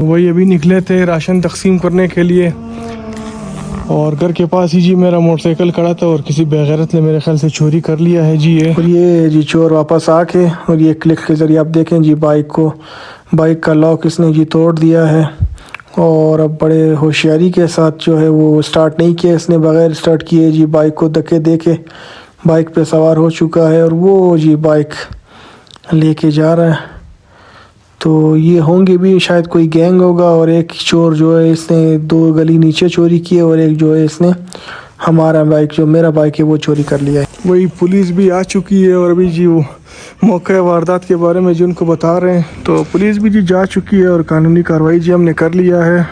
वही अभी निकले थे राशन तकसीम करने के लिए और घर के पास ही जी मेरा मोटरसाइकिल खड़ा था और किसी बेगैरत ने मेरे ख्याल से चोरी कर लिया है जी ये। और ये जी चोर वापस आके और ये क्लिक के ज़रिए आप देखें जी बाइक का लॉक इसने जी तोड़ दिया है और अब बड़े होशियारी के साथ जो है वो स्टार्ट नहीं किया इसने, बगैर स्टार्ट किए जी बाइक को धक्के दे के बाइक पे सवार हो चुका है और वो जी बाइक लेके जा रहा है। तो ये होंगे भी शायद कोई गैंग होगा और एक चोर जो है इसने 2 गली नीचे चोरी की है और एक जो है इसने हमारा बाइक जो मेरा बाइक है वो चोरी कर लिया है। वही पुलिस भी आ चुकी है और अभी जी वो मौके वारदात के बारे में जी उनको बता रहे हैं। तो पुलिस भी जी जा चुकी है और कानूनी कार्रवाई जी हमने कर लिया है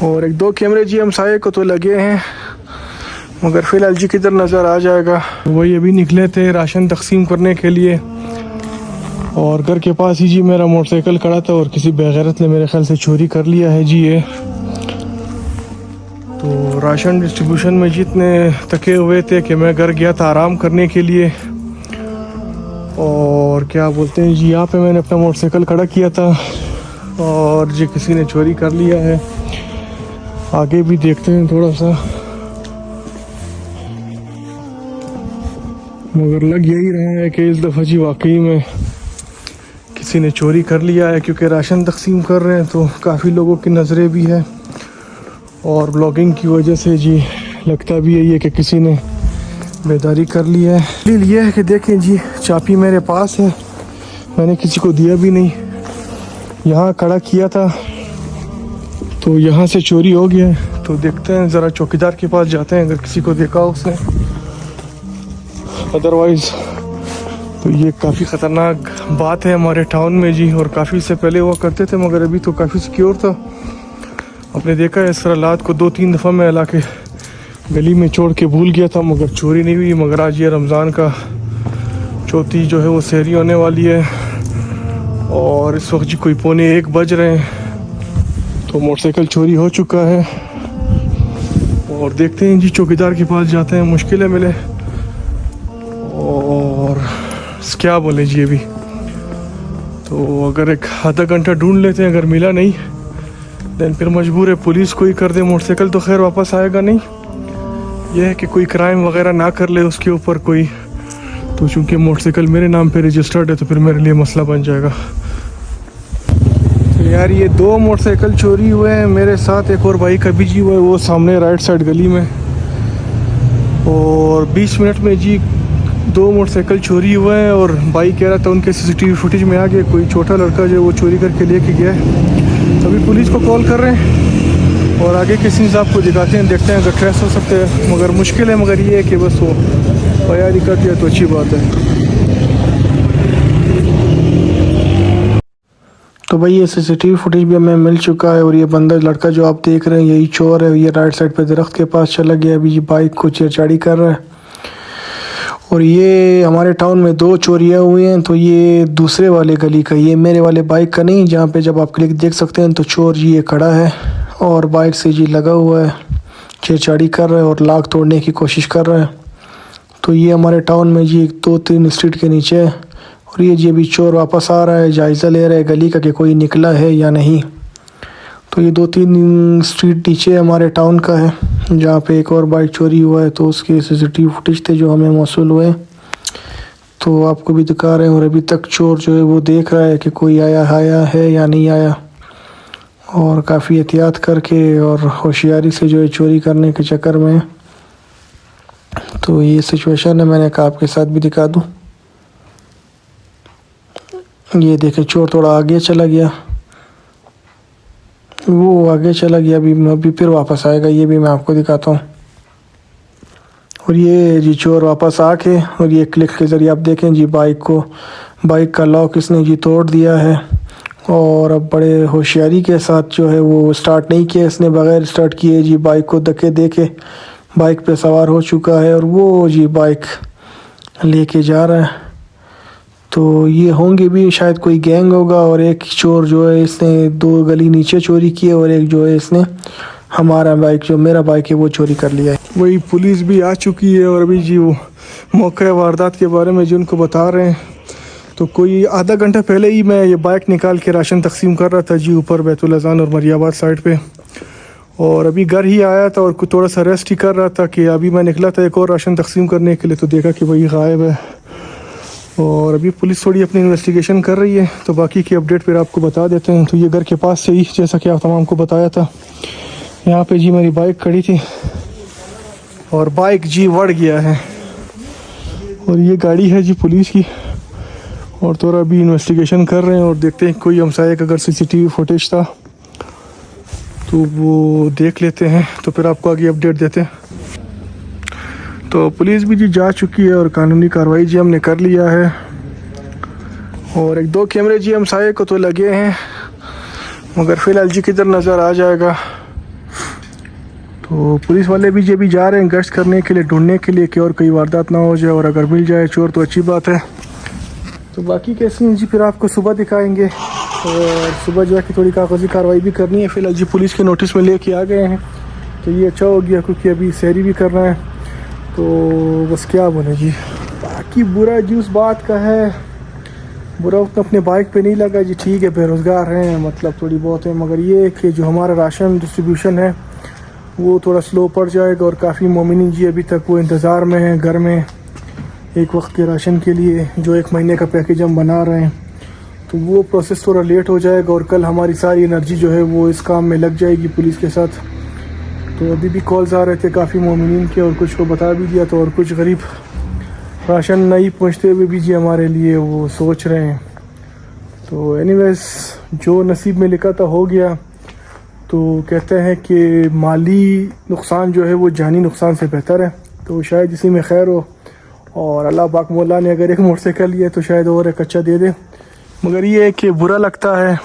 और 1-2 कैमरे जी हम साये को तो लगे हैं मगर फ़िलहाल जी किधर नज़र आ जाएगा। वही अभी निकले थे राशन तकसीम करने के लिए और घर के पास ही जी मेरा मोटरसाइकिल खड़ा था और किसी बेगैरत ने मेरे ख्याल से चोरी कर लिया है जी ये। तो राशन डिस्ट्रीब्यूशन में जितने थके हुए थे कि मैं घर गया था आराम करने के लिए और क्या बोलते हैं जी यहाँ पे मैंने अपना मोटरसाइकिल खड़ा किया था और जी किसी ने चोरी कर लिया है। आगे भी देखते हैं थोड़ा सा मगर लग यही रहा है कि इस दफ़ा जी वाकई में किसी ने चोरी कर लिया है क्योंकि राशन तकसीम कर रहे हैं तो काफ़ी लोगों की नज़रें भी है और ब्लॉगिंग की वजह से जी लगता भी यही है कि किसी ने बेदारी कर ली है। दलील ये है कि देखें जी चाबी मेरे पास है, मैंने किसी को दिया भी नहीं, यहाँ खड़ा किया था तो यहाँ से चोरी हो गया है। तो देखते हैं ज़रा चौकीदार के पास जाते हैं अगर किसी को देखा उसने, अदरवाइज़ तो ये काफ़ी ख़तरनाक बात है हमारे टाउन में जी और काफ़ी से पहले हुआ करते थे मगर अभी तो काफ़ी सिक्योर था। आपने देखा है इस रात को 2-3 दफ़ा मैं इलाके गली में छोड़ के भूल गया था मगर चोरी नहीं हुई। मगर आज ये रमज़ान का चौथी जो है वो सहरी होने वाली है और इस वक्त जी कोई 1:45 बज रहे हैं तो मोटरसाइकिल चोरी हो चुका है और देखते हैं जी चौकीदार के पास जाते हैं, मुश्किल है मिले और क्या बोले जी अभी तो अगर एक आधा घंटा ढूंढ लेते हैं, अगर मिला नहीं देन फिर मजबूर है पुलिस को ही कर दे। मोटरसाइकिल तो खैर वापस आएगा नहीं, यह है कि कोई क्राइम वगैरह ना कर ले उसके ऊपर कोई, तो चूँकि मोटरसाइकिल मेरे नाम पे रजिस्टर्ड है तो फिर मेरे लिए मसला बन जाएगा। तो यार ये 2 मोटरसाइकिल चोरी हुए हैं मेरे साथ, एक और भाई का भी जी हुआ है वो सामने राइट साइड गली में और 20 मिनट में जी 2 मोटरसाइकिल चोरी हुए हैं और भाई कह रहा था उनके सीसीटीवी फुटेज में आ गया कोई छोटा लड़का जो वो चोरी करके लेके गया है। तो अभी पुलिस को कॉल कर रहे हैं और आगे किसी साहब को दिखाते हैं, देखते हैं अगर ट्रेस हो सकते हैं मगर मुश्किल है। मगर ये है कि बस वो तैयारी कर दिया तो अच्छी बात है। तो भाई ये सीसीटीवी फुटेज भी हमें मिल चुका है और ये बंदा लड़का जो आप देख रहे हैं यही चोर है। ये राइट साइड पे दरख्त के पास चला गया, अभी ये बाइक को छेड़छाड़ी कर रहा है और ये हमारे टाउन में 2 चोरियाँ हुई हैं। तो ये दूसरे वाले गली का, ये मेरे वाले बाइक का नहीं, जहाँ पे जब आप क्लिक देख सकते हैं तो चोर जी ये खड़ा है और बाइक से जी लगा हुआ है, छेड़छाड़ी कर रहा है और लाख तोड़ने की कोशिश कर रहा है। तो ये हमारे टाउन में जी 2-3 स्ट्रीट के नीचे है और ये जी अभी चोर वापस आ रहा है, जायज़ा ले रहा है गली का कि कोई निकला है या नहीं। तो ये 2-3 स्ट्रीट नीचे हमारे टाउन का है जहाँ पे एक और बाइक चोरी हुआ है तो उसके सीसीटीवी फुटेज थे जो हमें मौसूल हुए, तो आपको भी दिखा रहे हैं। और अभी तक चोर जो है वो देख रहा है कि कोई आया है या नहीं आया और काफ़ी एहतियात करके और होशियारी से जो है चोरी करने के चक्कर में। तो ये सिचुएशन है, मैंने कहा आपके साथ भी दिखा दूँ। ये देखें चोर थोड़ा आगे चला गया, वो आगे चला गया, अभी फिर वापस आएगा, ये भी मैं आपको दिखाता हूँ। और ये जी चोर वापस आके और ये क्लिक के ज़रिए आप देखें जी बाइक का लॉक इसने जी तोड़ दिया है और अब बड़े होशियारी के साथ जो है वो स्टार्ट नहीं किया इसने, बगैर स्टार्ट किए जी बाइक को धक्के दे के बाइक पे सवार हो चुका है और वो जी बाइक लेके जा रहा है। तो ये होंगे भी शायद कोई गैंग होगा और एक चोर जो है इसने 2 गली नीचे चोरी की है और एक जो है इसने हमारा बाइक जो मेरा बाइक है वो चोरी कर लिया है। वही पुलिस भी आ चुकी है और अभी जी वो मौके वारदात के बारे में जी उनको बता रहे हैं। तो कोई आधा घंटा पहले ही मैं ये बाइक निकाल के राशन तकसीम कर रहा था जी, ऊपर बैतुल अज़ान और मरियाबाद साइड पे। और अभी घर ही आया था और थोड़ा सा रेस्ट ही कर रहा था कि अभी मैं निकला था एक और राशन तकसीम करने के लिए, तो देखा कि वही गायब है। और अभी पुलिस थोड़ी अपनी इन्वेस्टिगेशन कर रही है, तो बाकी की अपडेट फिर आपको बता देते हैं। तो ये घर के पास से ही, जैसा कि आप तमाम को बताया था, यहाँ पे जी मेरी बाइक खड़ी थी और बाइक जी बढ़ गया है। और ये गाड़ी है जी पुलिस की, और थोड़ा अभी इन्वेस्टिगेशन कर रहे हैं और देखते हैं कोई हमसाये का अगर सीसीटीवी फुटेज था तो वो देख लेते हैं, तो फिर आपको आगे अपडेट देते हैं। तो पुलिस भी जी जा चुकी है और कानूनी कार्रवाई जी हमने कर लिया है। और एक दो कैमरे जी हमसाये को तो लगे हैं, मगर फ़िलहाल जी किधर नज़र आ जाएगा। तो पुलिस वाले भी जी अभी जा रहे हैं गश्त करने के लिए, ढूंढने के लिए कि और कोई वारदात ना हो जाए, और अगर मिल जाए चोर तो अच्छी बात है। तो बाकी के सीन जी फिर आपको सुबह दिखाएंगे, और सुबह जाके थोड़ी कागज़ी कार्रवाई भी करनी है। फ़िलहाल जी पुलिस के नोटिस में लेके आ गए हैं, तो ये अच्छा हो गया क्योंकि अभी सैरी भी करना है। तो बस क्या बोले जी, बाकी बुरा जी उस बात का है, बुरा उतना अपने बाइक पे नहीं लगा जी। ठीक है बेरोज़गार हैं, मतलब थोड़ी बहुत है, मगर ये कि जो हमारा राशन डिस्ट्रीब्यूशन है वो थोड़ा स्लो पड़ जाएगा। और काफ़ी मोमिनीन जी अभी तक वो इंतज़ार में हैं घर में एक वक्त के राशन के लिए, जो 1 महीने का पैकेज हम बना रहे हैं। तो वो प्रोसेस थोड़ा लेट हो जाएगा और कल हमारी सारी एनर्जी जो है वो इस काम में लग जाएगी पुलिस के साथ। तो अभी भी कॉल्स आ रहे थे काफ़ी मोमिनीन के, और कुछ को बता भी दिया। तो और कुछ गरीब राशन नहीं पहुंचते हुए भी जी हमारे लिए वो सोच रहे हैं। तो एनीवेज जो नसीब में लिखा था हो गया। तो कहते हैं कि माली नुकसान जो है वो जानी नुकसान से बेहतर है, तो शायद इसी में खैर हो। और अल्लाह पाक मौला ने अगर एक मोटरसाइकिल लिया तो शायद और एक अच्छा दे दे, मगर ये है कि बुरा लगता है।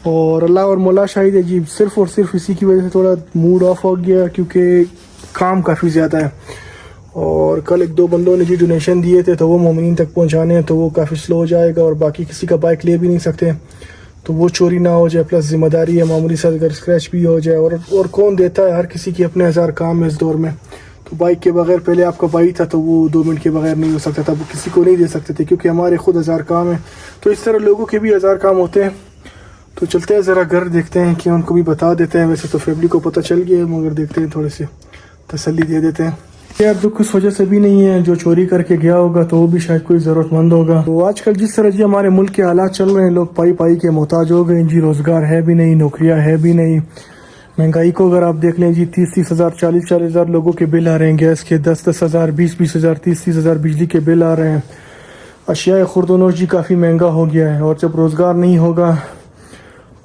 और अल्लाह और मौला शाहिद है जी, सिर्फ़ और सिर्फ इसी की वजह से थोड़ा मूड ऑफ हो गया, क्योंकि काम काफ़ी ज़्यादा है। और कल 1-2 बंदों ने जी डोनेशन दिए थे, तो वो मोमिनीन तक पहुंचाने हैं, तो वो काफ़ी स्लो हो जाएगा। और बाकी किसी का बाइक ले भी नहीं सकते, तो वो चोरी ना हो जाए। प्लस ज़िम्मेदारी है मामूली सा अगर स्क्रैच भी हो जाए, और कौन देता है, हर किसी की अपने हज़ार काम है इस दौर में। तो बाइक के बगैर, पहले आपका बाइक था तो वो 2 मिनट के बगैर नहीं हो सकता था, वो किसी को नहीं दे सकते थे, क्योंकि हमारे खुद हज़ार काम है। तो इस तरह लोगों के भी हज़ार काम होते हैं। तो चलते हैं ज़रा घर, देखते हैं कि उनको भी बता देते हैं। वैसे तो फैमिली को पता चल गया है, मगर देखते हैं थोड़े से तसल्ली दे देते हैं। यार दुख उस वजह से भी नहीं है, जो चोरी करके गया होगा तो वो भी शायद कोई ज़रूरतमंद होगा। तो आजकल जिस तरह जी हमारे मुल्क के हालात चल रहे हैं, लोग पाई पाई के मोहताज हो गए जी। रोज़गार है भी नहीं, नौकरियां है भी नहीं। महंगाई को अगर आप देख लें जी, 30-30 हज़ार, 40-40 हज़ार लोगों के बिल आ रहे हैं गैस के, 10-10 हज़ार, 20-20 हज़ार, 30-30 हज़ार बिजली के बिल आ रहे हैं। अशिया खुर्दनोश जी काफ़ी महंगा हो गया है, और जब रोज़गार नहीं होगा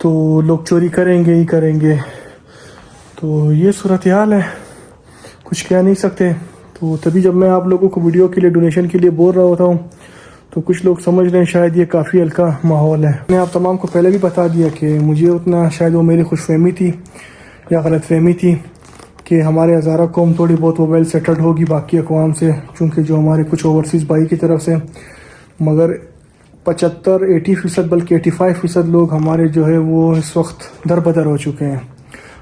तो लोग चोरी करेंगे ही करेंगे। तो ये सूरत हाल है, कुछ कह नहीं सकते। तो तभी जब मैं आप लोगों को वीडियो के लिए, डोनेशन के लिए बोल रहा होता हूँ, तो कुछ लोग समझ रहे हैं शायद ये काफ़ी हल्का माहौल है। मैंने आप तमाम को पहले भी बता दिया कि मुझे उतना शायद वो मेरी खुशफहमी थी या गलतफहमी थी कि हमारे हज़ारा कौम थोड़ी बहुत वो वेल सेटल्ड होगी बाकी अक़वाम से, चूँकि जो हमारे कुछ ओवरसीज़ भाई की तरफ से। मगर 75-80%, बल्कि 85% लोग हमारे जो है वो इस वक्त दर बदर हो चुके हैं।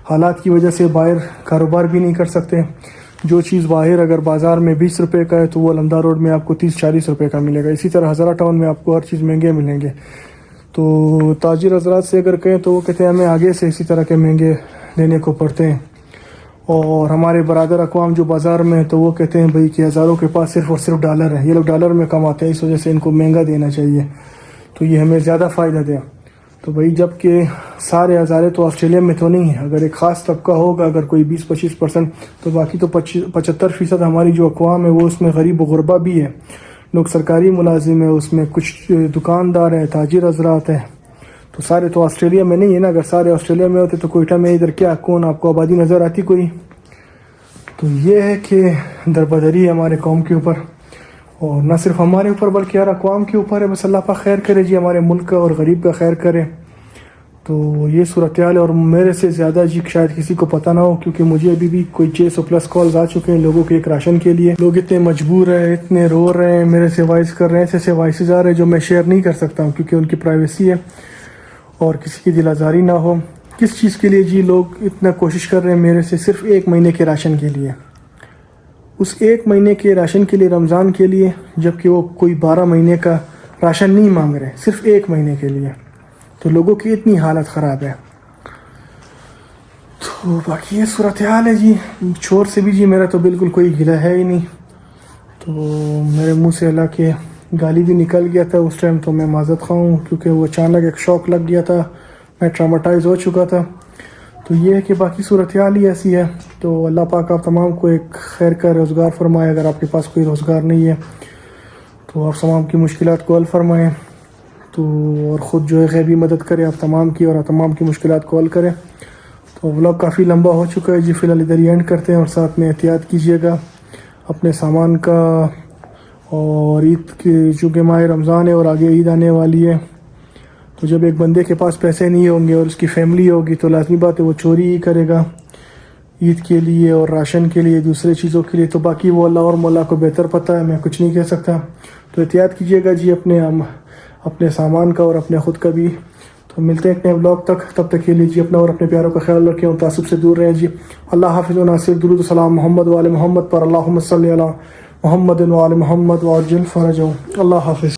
हालात की वजह से बाहर कारोबार भी नहीं कर सकते। जो चीज़ बाहर अगर बाज़ार में 20 रुपये का है, तो वो अलमदा रोड में आपको 30-40 रुपये का मिलेगा। इसी तरह हज़ारा टाउन में आपको हर चीज़ महंगे मिलेंगे। तो ताजिर हजरात से अगर कहें तो वो कहते हैं हमें आगे से इसी तरह के महंगे लेने को पड़ते हैं। और हमारे बरादर अक़वाम जो बाज़ार में है, तो वो कहते हैं भाई कि हज़ारों के पास सिर्फ़ और सिर्फ डॉलर है, ये लोग डॉलर में कमाते हैं, इस वजह से इनको महंगा देना चाहिए, तो ये हमें ज़्यादा फ़ायदा दें। तो भाई जबकि सारे हज़ारे तो ऑस्ट्रेलिया में तो नहीं है, अगर एक ख़ास तबका होगा, अगर कोई 20-25%, तो बाकी तो 75% हमारी जो अक़वाम है वो उसमें गरीब व गुरबा भी है। लोग सरकारी मुलाजिम है, उसमें कुछ दुकानदार हैं, ताजिर हजरात हैं। तो सारे तो ऑस्ट्रेलिया में नहीं है ना, अगर सारे ऑस्ट्रेलिया में होते तो कोयटा में इधर क्या कौन आपको आबादी नज़र आती कोई। तो ये है कि दरबदरी है हमारे कौम के ऊपर, और ना सिर्फ हमारे ऊपर बल्कि यार अक़वाम के ऊपर है। बस अल्लाह पाक खैर करे जी, हमारे मुल्क का और गरीब का खैर करे। तो ये सूरत हाल है, और मेरे से ज़्यादा जी शायद किसी को पता ना हो, क्योंकि मुझे अभी भी कोई 600 प्लस कॉल्स आ चुके हैं लोगों के एक राशन के लिए। लोग इतने मजबूर हैं, इतने रो रहे हैं, मेरे से वॉइस कर रहे हैं, ऐसे वॉइस आ रहे हैं जो मैं शेयर नहीं कर सकता हूँ, क्योंकि उनकी प्राइवेसी है और किसी की दिल आज़ारी ना हो। किस चीज़ के लिए जी लोग इतना कोशिश कर रहे हैं मेरे से, सिर्फ 1 महीने के राशन के लिए। उस 1 महीने के राशन के लिए, रमज़ान के लिए, जबकि वो कोई 12 महीने का राशन नहीं मांग रहे, सिर्फ 1 महीने के लिए। तो लोगों की इतनी हालत ख़राब है। तो बाकी ये सूरत हाल है जी। चोर से भी जी मेरा तो बिल्कुल कोई गिला है ही नहीं। तो मेरे मुंह से अल्लाह के गाली भी निकल गया था उस टाइम, तो मैं माज़रत ख़्वाह हूँ, क्योंकि वो अचानक एक शौक लग गया था, मैं ट्रामाटाइज़ हो चुका था। तो ये है कि बाकी सूरत हाल ही ऐसी है। तो अल्लाह पाक आप तमाम को एक खैर का रोज़गार फरमाए। अगर आपके पास कोई रोज़गार नहीं है तो आप तमाम की मुश्किलात को हल फरमाएँ। तो और ख़ुद जो है गैबी मदद करे आप तमाम की, और आप तमाम की मुश्किलात को हल करें। तो व्लॉग काफ़ी लंबा हो चुका है जी, फ़िलहाल इधर ही एंड करते हैं। और साथ में एहतियात कीजिएगा अपने सामान का। और ईद की चूँकि माह रमज़ान है और आगे ईद आने वाली है, तो जब एक बंदे के पास पैसे नहीं होंगे और उसकी फ़ैमिली होगी तो लाज़मी बात है वो चोरी ही करेगा ईद के लिए और राशन के लिए, दूसरे चीज़ों के लिए। तो बाकी वो अल्लाह और मौला को बेहतर पता है, मैं कुछ नहीं कह सकता। तो एहतियात कीजिएगा जी अपने सामान का और अपने ख़ुद का भी। तो मिलते हैं एक नए व्लॉग तक, तब तक के लिए जी अपना और अपने प्यारों का ख्याल रखें और तासुब से दूर रहें जी। अल्लाह हाफ़िज़ व नासिर। दुरूद सलाम मोहम्मद व आले मोहम्मद पर। अल्लाहुम्मा सल्लि अला मोहम्मद व आले मोहम्मद व अज्जिल फ़रजहू। अल्लाह हाफ़िज़।